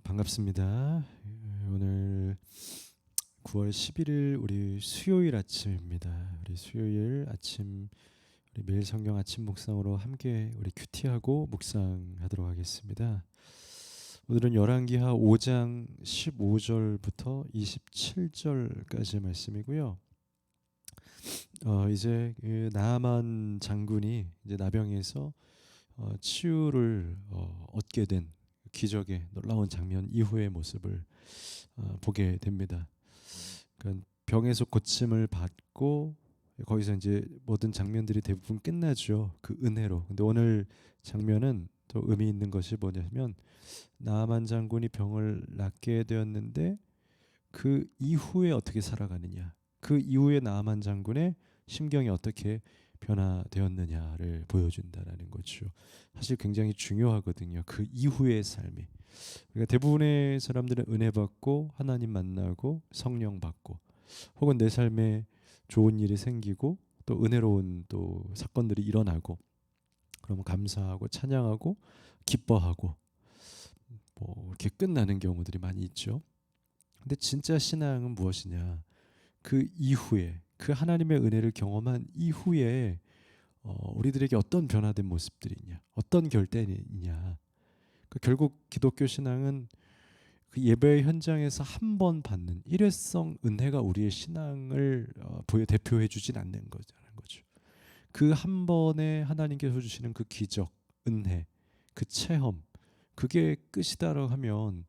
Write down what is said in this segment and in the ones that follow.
반갑습니다. 오늘 9월 11일 우리 수요일 아침입니다. 우리 수요일 아침 우리 매일 성경 아침 묵상으로 함께 우리 큐티하고 묵상하도록 하겠습니다. 오늘은 열왕기하 5장 15절부터 27절까지의 말씀이고요. 이제 그 나아만 장군이 이제 나병에서 치유를 얻게 된 기적의 놀라운 장면 이후의 모습을 보게 됩니다. 그러니까 병에서 고침을 받고 거기서 이제 모든 장면들이 대부분 끝나죠. 그 은혜로. 근데 오늘 장면은 또 의미 있는 것이 뭐냐면 나아만 장군이 병을 낫게 되었는데 그 이후에 어떻게 살아가느냐, 그 이후에 나아만 장군의 심경이 어떻게 변화되었느냐를 보여준다라는 거죠. 사실 굉장히 중요하거든요. 그 이후의 삶이. 그러니까 대부분의 사람들은 은혜 받고 하나님 만나고 성령 받고 혹은 내 삶에 좋은 일이 생기고 또 은혜로운 또 사건들이 일어나고 그러면 감사하고 찬양하고 기뻐하고 뭐 이렇게 끝나는 경우들이 많이 있죠. 근데 진짜 신앙은 무엇이냐? 그 이후에 그 하나님의 은혜를 경험한 이후에 우리들에게 어떤 변화된 모습들이 있냐, 어떤 결단이 있냐. 그 결국 기독교 신앙은 그 예배 현장에서 한 번 받는 일회성 은혜가 우리의 신앙을 대표해 주진 않는 거죠. 그 한 번에 하나님께서 주시는 그 기적, 은혜, 그 체험, 그게 끝이다라고 하면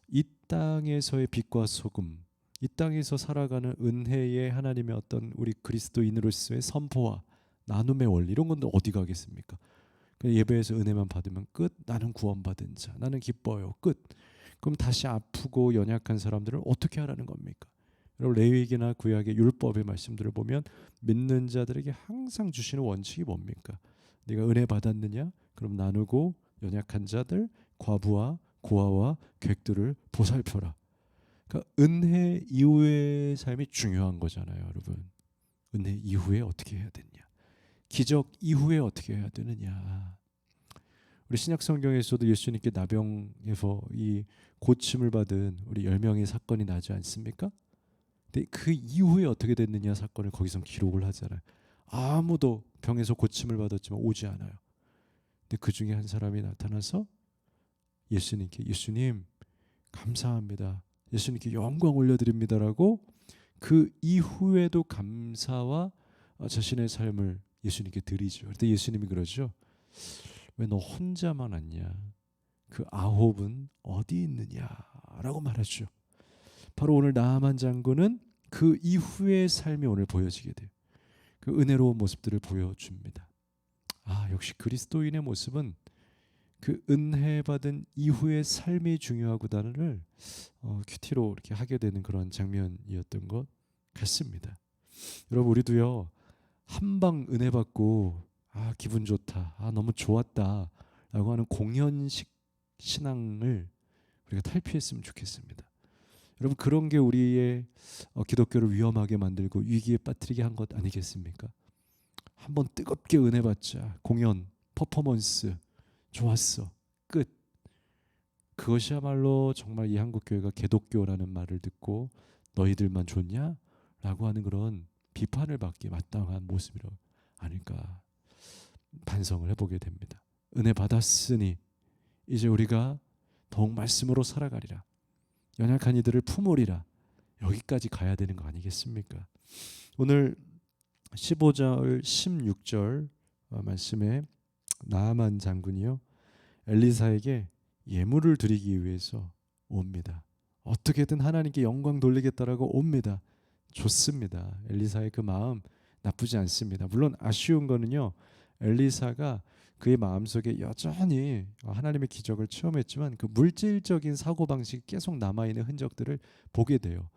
이 땅에서의 빛과 소금, 이 땅에서 살아가는 은혜의 하나님의 어떤 우리 그리스도인으로서의 선포와 나눔의 원리 이런 건 어디 가겠습니까? 예배에서 은혜만 받으면 끝. 나는 구원받은 자. 나는 기뻐요. 끝. 그럼 다시 아프고 연약한 사람들을 어떻게 하라는 겁니까? 여러분 레위기나 구약의 율법의 말씀들을 보면 믿는 자들에게 항상 주시는 원칙이 뭡니까? 네가 은혜 받았느냐? 그럼 나누고 연약한 자들, 과부와 고아와 객들을 보살펴라. 그러니까 은혜 이후의 삶이 중요한 거잖아요, 여러분. 은혜 이후에 어떻게 해야 되냐? 기적 이후에 어떻게 해야 되느냐? 우리 신약 성경에서도 예수님께 나병에서 이 고침을 받은 우리 10명의 사건이 나지 않습니까? 근데 그 이후에 어떻게 됐느냐 사건을 거기서 기록을 하잖아요. 아무도 병에서 고침을 받았지만 오지 않아요. 근데 그 중에 한 사람이 나타나서 예수님께 예수님 감사합니다. 예수님께 영광 올려드립니다라고 그 이후에도 감사와 자신의 삶을 예수님께 드리죠. 그때 예수님이 그러죠. 왜 너 혼자만 왔냐? 그 아홉은 어디 있느냐라고 말하죠. 바로 오늘 나아만 장군은 그 이후의 삶이 오늘 보여지게 돼요. 그 은혜로운 모습들을 보여줍니다. 역시 그리스도인의 모습은 그 은혜 받은 이후의 삶이 중요하구나를 큐티로 이렇게 하게 되는 그런 장면이었던 것 같습니다. 여러분 우리도요 한방 은혜 받고 기분 좋다, 너무 좋았다 라고 하는 공연식 신앙을 우리가 탈피했으면 좋겠습니다. 여러분 그런 게 우리의 기독교를 위험하게 만들고 위기에 빠뜨리게 한 것 아니겠습니까? 한번 뜨겁게 은혜 받자, 공연, 퍼포먼스 좋았어, 끝. 그것이야말로 정말 이 한국교회가 개독교라는 말을 듣고 너희들만 좋냐? 라고 하는 그런 비판을 받기에 마땅한 모습이라 아닐까 반성을 해보게 됩니다. 은혜 받았으니 이제 우리가 더욱 말씀으로 살아가리라. 연약한 이들을 품으리라. 여기까지 가야 되는 거 아니겠습니까? 오늘 15절 16절 말씀에 나아만 장군이요 엘리사에게 예물을 드리기 위해서 옵니다. 어떻게든 하나님께 영광 돌리겠다라고 옵니다. 좋습니다. 엘리사의 그 마음 나쁘지 않습니다. 물론 아쉬운 거는요. 엘리사가 그의 마음속에 여전히 하나님의 기적을 체험했지만 그 물질적인 사고방식이 계속 남아있는 흔적들을 보게 돼요.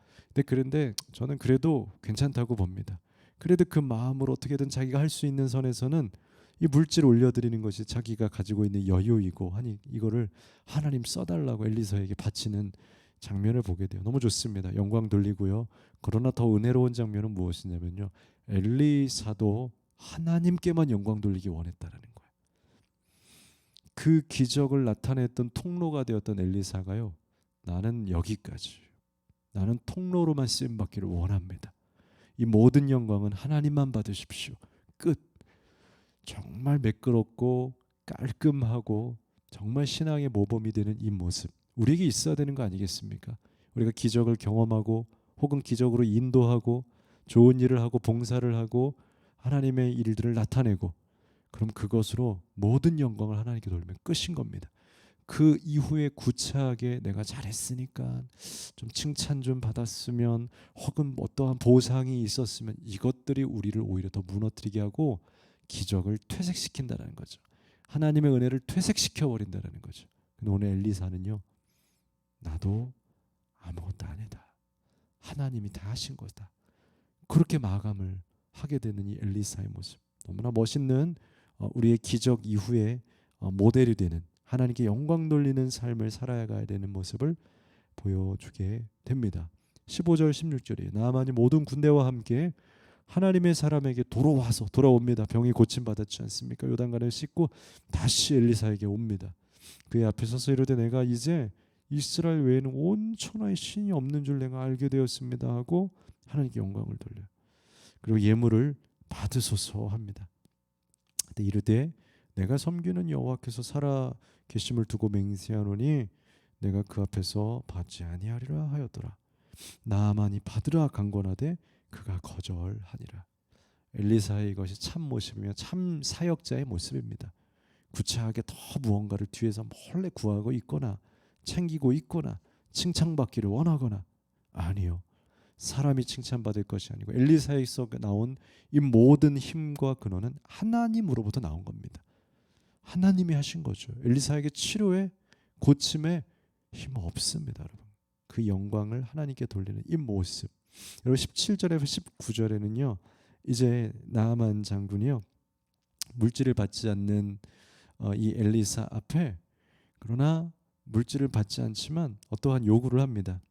그런데 저는 그래도 괜찮다고 봅니다. 그래도 그 마음으로 어떻게든 자기가 할 수 있는 선에서는 이 물질 올려드리는 것이 자기가 가지고 있는 여유이고 하니 이거를 하나님 써달라고 엘리사에게 바치는 장면을 보게 돼요. 너무 좋습니다. 영광 돌리고요. 그러나 더 은혜로운 장면은 무엇이냐면요. 엘리사도 하나님께만 영광 돌리기 원했다라는 거예요. 그 기적을 나타냈던 통로가 되었던 엘리사가요. 나는 여기까지, 나는 통로로만 쓰임 받기를 원합니다. 이 모든 영광은 하나님만 받으십시오. 끝. 정말 매끄럽고 깔끔하고 정말 신앙의 모범이 되는 이 모습, 우리에게 있어야 되는 거 아니겠습니까? 우리가 기적을 경험하고 혹은 기적으로 인도하고 좋은 일을 하고 봉사를 하고 하나님의 일들을 나타내고, 그럼 그것으로 모든 영광을 하나님께 돌리면 끝인 겁니다. 그 이후에 구차하게 내가 잘했으니까 좀 칭찬 좀 받았으면 혹은 어떠한 보상이 있었으면, 이것들이 우리를 오히려 더 무너뜨리게 하고 기적을 퇴색시킨다는 거죠. 하나님의 은혜를 퇴색시켜 버린다는 거죠. 근데 오늘 엘리사는요, 나도 아무것도 아니다, 하나님이 다 하신 거다, 그렇게 마감을 하게 되는 이 엘리사의 모습, 너무나 멋있는 우리의 기적 이후에 모델이 되는, 하나님께 영광 돌리는 삶을 살아가야 되는 모습을 보여주게 됩니다. 15절 16절에 나아만이 모든 군대와 함께 하나님의 사람에게 돌아옵니다. 병이 고침받았지 않습니까? 요단강을 씻고 다시 엘리사에게 옵니다. 그의 앞에 서서 이르되 내가 이제 이스라엘 외에는 온 천하에 신이 없는 줄 내가 알게 되었습니다 하고 하나님께 영광을 돌려요. 그리고 예물을 받으소서 합니다. 그때 이르되 내가 섬기는 여호와께서 살아 계심을 두고 맹세하노니 내가 그 앞에서 받지 아니하리라 하였더라. 나아만이 받으라 간권하되 그가 거절하니라. 엘리사의 이것이 참 모습이며 참 사역자의 모습입니다. 구차하게 더 무언가를 뒤에서 몰래 구하고 있거나 챙기고 있거나 칭찬받기를 원하거나, 아니요, 사람이 칭찬받을 것이 아니고 엘리사에서 나온 이 모든 힘과 근원은 하나님으로부터 나온 겁니다. 하나님이 하신 거죠. 엘리사에게 치료에 고침에 힘 없습니다, 여러분. 그 영광을 하나님께 돌리는 이 모습. 여러분 17절에서 19절에는요, 이제 나아만 장군이요, 물질을 받지 않는 이 엘리사 앞에, 그러나 물질을 받지 않지만 어떠한 요구를 합니다.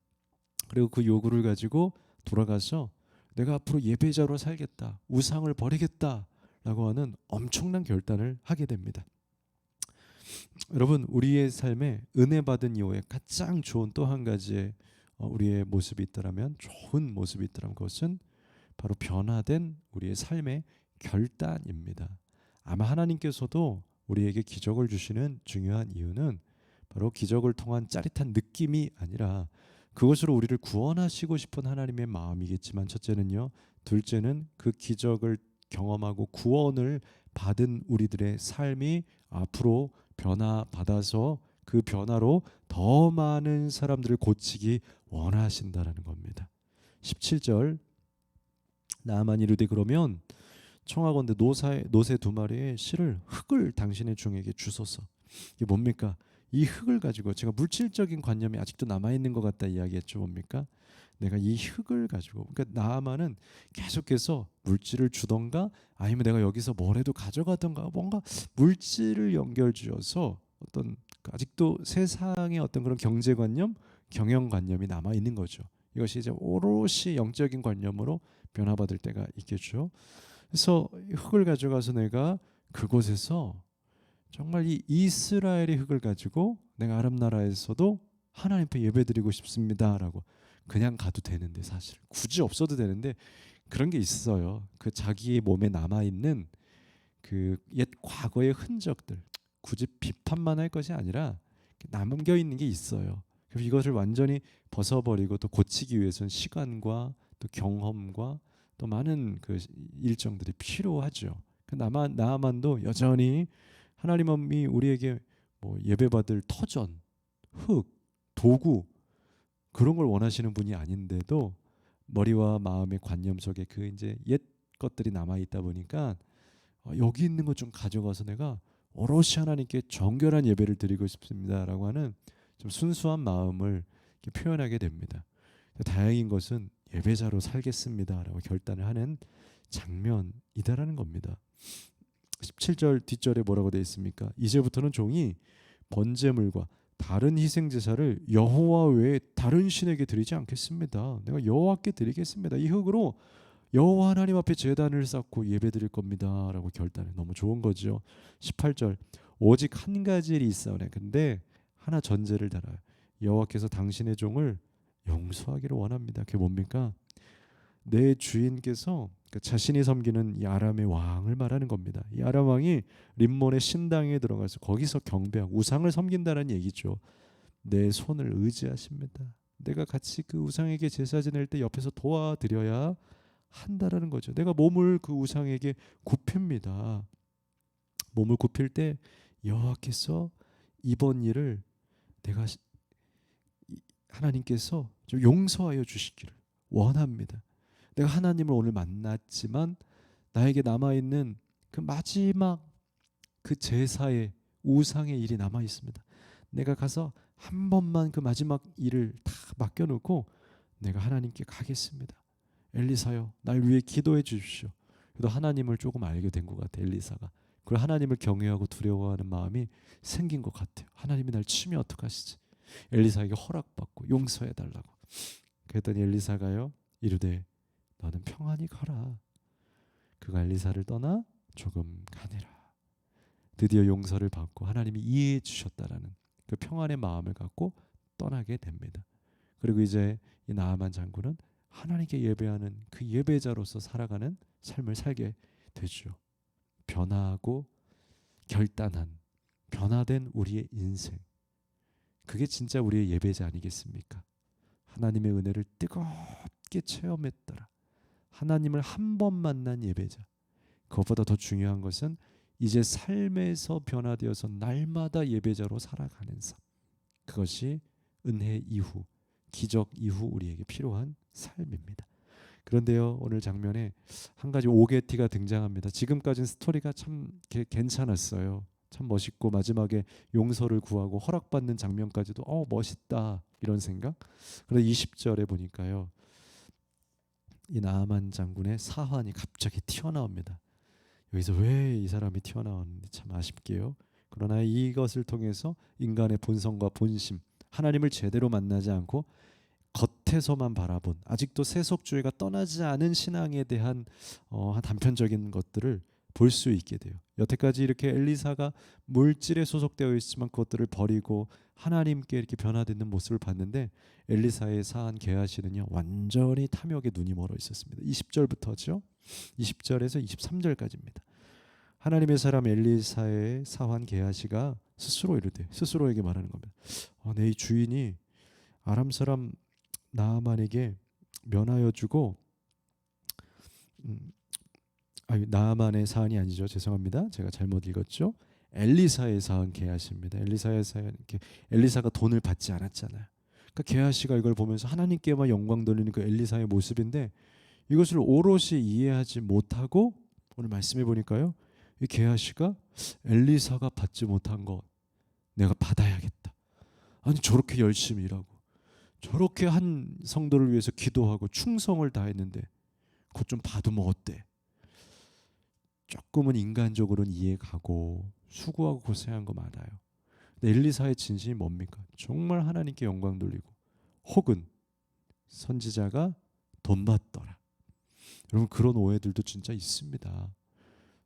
그리고 그 요구를 가지고 돌아가서 내가 앞으로 예배자로 살겠다, 우상을 버리겠다라고 하는 엄청난 결단을 하게 됩니다. 여러분, 우리의 삶에 은혜 받은 이후에 가장 좋은 또 한 가지의 우리의 모습이 있다라면, 좋은 모습이 있다라면 그것은 바로 변화된 우리의 삶의 결단입니다. 아마 하나님께서도 우리에게 기적을 주시는 중요한 이유는 바로 기적을 통한 짜릿한 느낌이 아니라 그것으로 우리를 구원하시고 싶은 하나님의 마음이겠지만, 첫째는요, 둘째는 그 기적을 경험하고 구원을 받은 우리들의 삶이 앞으로 변화받아서 그 변화로 더 많은 사람들을 고치기 원하신다라는 겁니다. 17절 나아만이 이르되 그러면 청하건대 노새 두 마리의 실을 흙을 당신의 종에게 주소서. 이게 뭡니까? 이 흙을 가지고, 제가 물질적인 관념이 아직도 남아있는 것 같다 이야기했죠. 뭡니까? 내가 이 흙을 가지고, 그러니까 나아만은 계속해서 물질을 주던가 아니면 내가 여기서 뭐라도 가져가던가, 뭔가 물질을 연결지어서 어떤 아직도 세상의 어떤 그런 경제관념, 경영관념이 남아있는 거죠. 이것이 이제 오롯이 영적인 관념으로 변화받을 때가 있겠죠. 그래서 흙을 가져가서 내가 그곳에서 정말 이 이스라엘의 흙을 가지고 내가 아랍 나라에서도 하나님 앞에 예배드리고 싶습니다라고 그냥 가도 되는데, 사실 굳이 없어도 되는데 그런 게 있어요. 그 자기의 몸에 남아있는 그 옛 과거의 흔적들, 굳이 비판만 할 것이 아니라 남겨 있는 게 있어요. 그래서 이것을 완전히 벗어버리고 또 고치기 위해서는 시간과 또 경험과 또 많은 그 일정들이 필요하죠. 그 나아만도 여전히 하나님이 우리에게 뭐 예배받을 터전, 흙, 도구 그런 걸 원하시는 분이 아닌데도 머리와 마음의 관념 속에 그 이제 옛 것들이 남아 있다 보니까 여기 있는 것 좀 가져가서 내가 오롯이 하나님께 정결한 예배를 드리고 싶습니다라고 하는 좀 순수한 마음을 표현하게 됩니다. 다행인 것은 예배자로 살겠습니다라고 결단을 하는 장면이다라는 겁니다. 17절 뒷절에 뭐라고 되어 있습니까? 이제부터는 종이 번제물과 다른 희생제사를 여호와 외에 다른 신에게 드리지 않겠습니다. 내가 여호와께 드리겠습니다. 이 흙으로 여호와 하나님 앞에 제단을 쌓고 예배드릴 겁니다 라고 결단해. 너무 좋은 거죠. 18절 오직 한 가지 일이 있어요. 근데 하나 전제를 달아요. 여호와께서 당신의 종을 용서하기를 원합니다. 그게 뭡니까? 내 주인께서 자신이 섬기는 이 아람의 왕을 말하는 겁니다. 이 아람 왕이 림몬의 신당에 들어가서 거기서 경배하고 우상을 섬긴다는 얘기죠. 내 손을 의지하십니다. 내가 같이 그 우상에게 제사 지낼 때 옆에서 도와드려야 한다라는 거죠. 내가 몸을 그 우상에게 굽힙니다. 몸을 굽힐 때 여호와께서 이번 일을 내가 하나님께서 좀 용서하여 주시기를 원합니다. 내가 하나님을 오늘 만났지만 나에게 남아있는 그 마지막 그 제사의 우상의 일이 남아 있습니다. 내가 가서 한 번만 그 마지막 일을 다 맡겨놓고 내가 하나님께 가겠습니다. 엘리사요, 날 위해 기도해 주십시오. 그래도 하나님을 조금 알게 된 것 같아, 엘리사가. 그리고 하나님을 경외하고 두려워하는 마음이 생긴 것 같아요. 하나님이 날 치면 어떡하시지? 엘리사에게 허락받고 용서해 달라고. 그랬더니 엘리사가요, 이르되 너는 평안히 가라. 그가 엘리사를 떠나 조금 가니라. 드디어 용서를 받고 하나님이 이해해 주셨다라는 그 평안의 마음을 갖고 떠나게 됩니다. 그리고 이제 이 나아만 장군은 하나님께 예배하는 그 예배자로서 살아가는 삶을 살게 되죠. 변화하고 결단한, 변화된 우리의 인생, 그게 진짜 우리의 예배자 아니겠습니까? 하나님의 은혜를 뜨겁게 체험했더라. 하나님을 한 번 만난 예배자. 그것보다 더 중요한 것은 이제 삶에서 변화되어서 날마다 예배자로 살아가는 삶. 그것이 은혜 이후, 기적 이후 우리에게 필요한 삶입니다. 그런데요, 오늘 장면에 한 가지 오게티가 등장합니다. 지금까지는 스토리가 참 괜찮았어요. 참 멋있고 마지막에 용서를 구하고 허락받는 장면까지도 멋있다 이런 생각. 그런데 20절에 보니까요, 이 나아만 장군의 사환이 갑자기 튀어나옵니다. 여기서 왜 이 사람이 튀어나오는지 참 아쉽게요. 그러나 이것을 통해서 인간의 본성과 본심, 하나님을 제대로 만나지 않고 겉에서만 바라본, 아직도 세속주의가 떠나지 않은 신앙에 대한 단편적인 것들을 볼 수 있게 돼요. 여태까지 이렇게 엘리사가 물질에 소속되어 있지만 그것들을 버리고 하나님께 이렇게 변화되는 모습을 봤는데, 엘리사의 사한 게하시는요, 완전히 탐욕에 눈이 멀어 있었습니다. 20절부터죠. 20절에서 23절까지입니다. 하나님의 사람 엘리사의 사환 게하시가 스스로 이르되, 스스로에게 말하는 겁니다. 내 주인이 아람 사람 나아만에게 면하여 주고, 나아만의 사안이 아니죠. 죄송합니다. 제가 잘못 읽었죠. 엘리사의 사안 게하시입니다. 엘리사의 사안, 엘리사가 돈을 받지 않았잖아요. 그러니까 게하시가 이걸 보면서 하나님께만 영광 돌리는 그 엘리사의 모습인데, 이것을 오롯이 이해하지 못하고 오늘 말씀해 보니까요, 이 게하시가 엘리사가 받지 못한 것 내가 받아야겠다. 아니 저렇게 열심히 일하고 저렇게 한 성도를 위해서 기도하고 충성을 다했는데 그것 좀 받으면 어때? 조금은 인간적으로는 이해가고 수고하고 고생한 거 많아요. 근데 엘리사의 진심이 뭡니까? 정말 하나님께 영광 돌리고, 혹은 선지자가 돈 받더라. 여러분, 그런 오해들도 진짜 있습니다.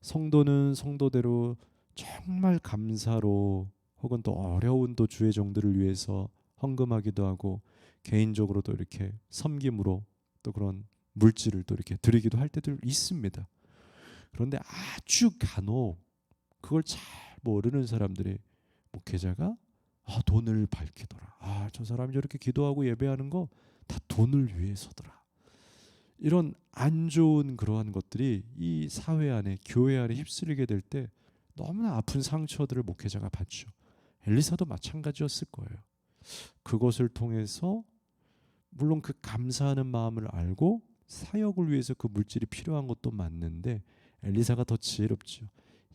성도는 성도대로 정말 감사로, 혹은 또 어려운 또 주의 종들을 위해서 헌금하기도 하고, 개인적으로도 이렇게 섬김으로 또 그런 물질을 또 이렇게 드리기도 할 때도 있습니다. 그런데 아주 간혹 그걸 잘 모르는 사람들이, 목회자가 돈을 밝히더라. 저 사람이 저렇게 기도하고 예배하는 거 다 돈을 위해서더라. 이런 안 좋은 그러한 것들이 이 사회 안에, 교회 안에 휩쓸리게 될 때 너무나 아픈 상처들을 목회자가 받죠. 엘리사도 마찬가지였을 거예요. 그것을 통해서 물론 그 감사하는 마음을 알고 사역을 위해서 그 물질이 필요한 것도 맞는데, 엘리사가 더 지혜롭죠.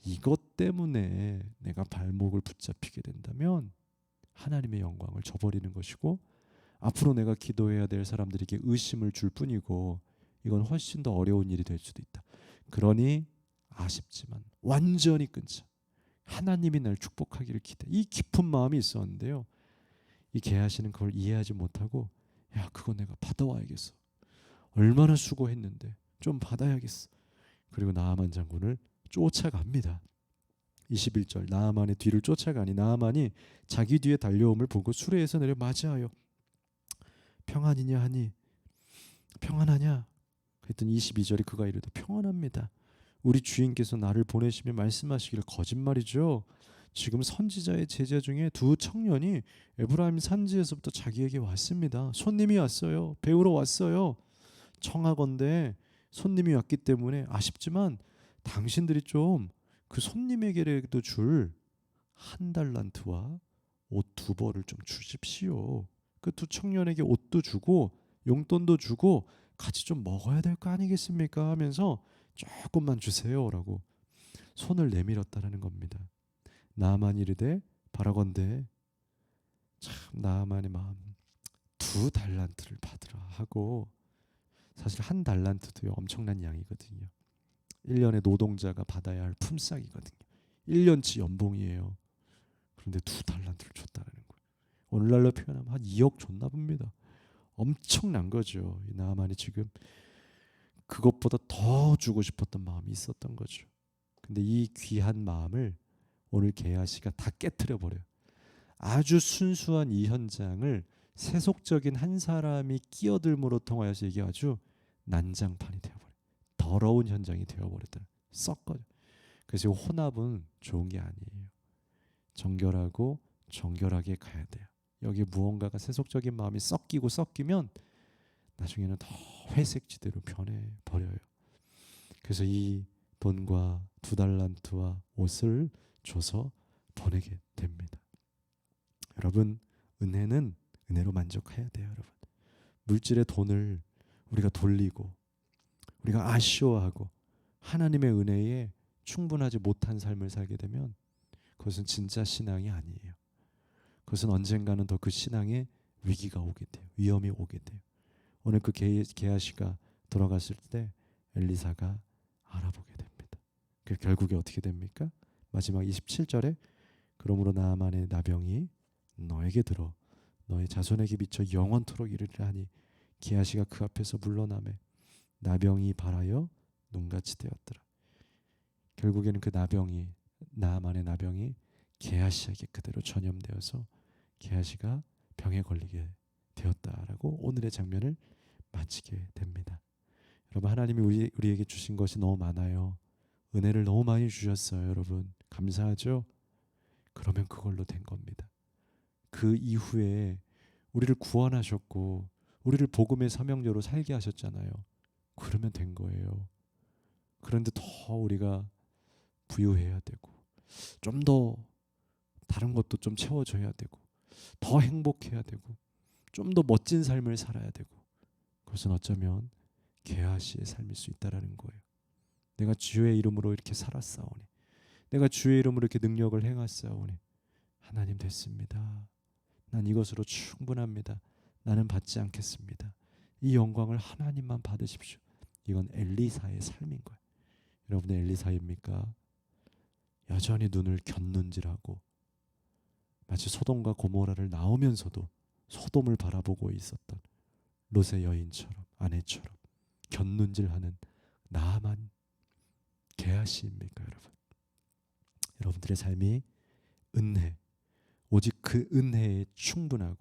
이것 때문에 내가 발목을 붙잡히게 된다면 하나님의 영광을 저버리는 것이고, 앞으로 내가 기도해야 될 사람들에게 의심을 줄 뿐이고, 이건 훨씬 더 어려운 일이 될 수도 있다. 그러니 아쉽지만 완전히 끊자. 하나님이 날 축복하기를 기대. 이 깊은 마음이 있었는데요, 이 게하시는 그걸 이해하지 못하고, 그거 내가 받아와야겠어. 얼마나 수고했는데 좀 받아야겠어. 그리고 나아만 장군을 쫓아갑니다. 21절 나아만의 뒤를 쫓아가니 나아만이 자기 뒤에 달려옴을 보고 수레에서 내려 맞이하여 평안이냐 하니 평안하냐? 그랬더니 22절에 그가 이르되 평안합니다. 우리 주인께서 나를 보내시며 말씀하시기를 거짓말이죠. 지금 선지자의 제자 중에 두 청년이 에브라임 산지에서부터 자기에게 왔습니다. 손님이 왔어요. 배우러 왔어요. 청하건대 손님이 왔기 때문에 아쉽지만 당신들이 좀 그 손님에게라도 줄 한 달란트와 옷 두 벌을 좀 주십시오. 그 두 청년에게 옷도 주고 용돈도 주고 같이 좀 먹어야 될 거 아니겠습니까? 하면서 조금만 주세요라고 손을 내밀었다라는 겁니다. 나아만이 이르되 바라건대 참 나아만의 마음 2달란트를 받으라 하고, 사실 1달란트도요 엄청난 양이거든요. 1년에 노동자가 받아야 할 품삯이거든요. 1년치 연봉이에요. 그런데 2달란트를 줬다는 거예요. 오늘날로 표현하면 한 2억 줬나 봅니다. 엄청난 거죠. 이 나아만이 지금 그것보다 더 주고 싶었던 마음이 있었던 거죠. 근데 이 귀한 마음을 오늘 게하시가 다 깨트려 버려요. 아주 순수한 이 현장을 세속적인 한 사람이 끼어들므로 통하여서 이게 아주 난장판이 되어버려요. 더러운 현장이 되어버렸다. 썩거려. 그래서 혼합은 좋은 게 아니에요. 정결하고 정결하게 가야 돼요. 여기 무언가가 세속적인 마음이 섞이면 나중에는 더 회색지대로 변해버려요. 그래서 이 돈과 2달란트와 옷을 줘서 보내게 됩니다. 여러분, 은혜는 은혜로 만족해야 돼요. 여러분, 물질의 돈을 우리가 돌리고 우리가 아쉬워하고 하나님의 은혜에 충분하지 못한 삶을 살게 되면 그것은 진짜 신앙이 아니에요. 그것은 언젠가는 더 그 신앙에 위기가 오게 돼요. 위험이 오게 돼요. 오늘 그 게하시가 돌아갔을 때 엘리사가 알아보게 됩니다. 그 결국에 어떻게 됩니까? 마지막 27절에 그러므로 나아만의 나병이 너에게 들어 너의 자손에게 미쳐 영원토록 이르리라 하니 게하시가 그 앞에서 물러나매 나병이 발하여 눈같이 되었더라. 결국에는 그 나병이 나아만의 나병이 게하시에게 그대로 전염되어서 게하시가 병에 걸리게 되었다라고 오늘의 장면을 마치게 됩니다. 여러분, 하나님이 우리에게 주신 것이 너무 많아요. 은혜를 너무 많이 주셨어요. 여러분, 감사하죠? 그러면 그걸로 된 겁니다. 그 이후에 우리를 구원하셨고 우리를 복음의 사명자로 살게 하셨잖아요. 그러면 된 거예요. 그런데 더 우리가 부유해야 되고 좀 더 다른 것도 좀 채워줘야 되고 더 행복해야 되고 좀 더 멋진 삶을 살아야 되고, 그것은 어쩌면 게하시의 삶일 수 있다라는 거예요. 내가 주의 이름으로 이렇게 살았사오니, 내가 주의 이름으로 이렇게 능력을 행했사오니 하나님 됐습니다. 난 이것으로 충분합니다. 나는 받지 않겠습니다. 이 영광을 하나님만 받으십시오. 이건 엘리사의 삶인 거예요. 여러분의 엘리사입니까? 여전히 눈을 곁눈질하고 마치 소돔과 고모라를 나오면서도 소돔을 바라보고 있었던 롯의 여인처럼, 아내처럼 곁눈질하는 나아만 게하시입니까? 여러분, 여러분들의 삶이 은혜, 오직 그 은혜에 충분하고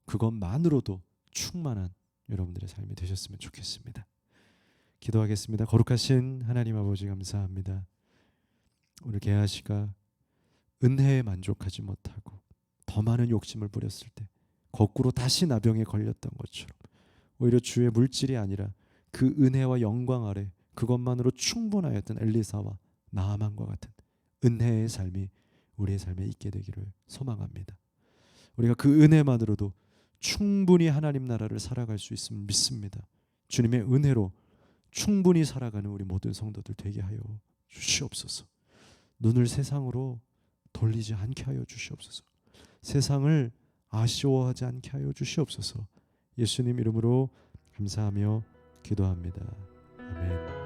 그것만으로도 충만한 여러분들의 삶이 되셨으면 좋겠습니다. 기도하겠습니다. 거룩하신 하나님 아버지, 감사합니다. 오늘 게하시가 은혜에 만족하지 못하고 더 많은 욕심을 부렸을 때 거꾸로 다시 나병에 걸렸던 것처럼 오히려 주의 물질이 아니라 그 은혜와 영광 아래 그것만으로 충분하였던 엘리사와 나아만과 같은 은혜의 삶이 우리의 삶에 있게 되기를 소망합니다. 우리가 그 은혜만으로도 충분히 하나님 나라를 살아갈 수 있음을 믿습니다. 주님의 은혜로 충분히 살아가는 우리 모든 성도들 되게 하여 주시옵소서. 눈을 세상으로 돌리지 않게 하여 주시옵소서. 세상을 아쉬워하지 않게 하여 주시옵소서. 예수님 이름으로 감사하며 기도합니다. 아멘.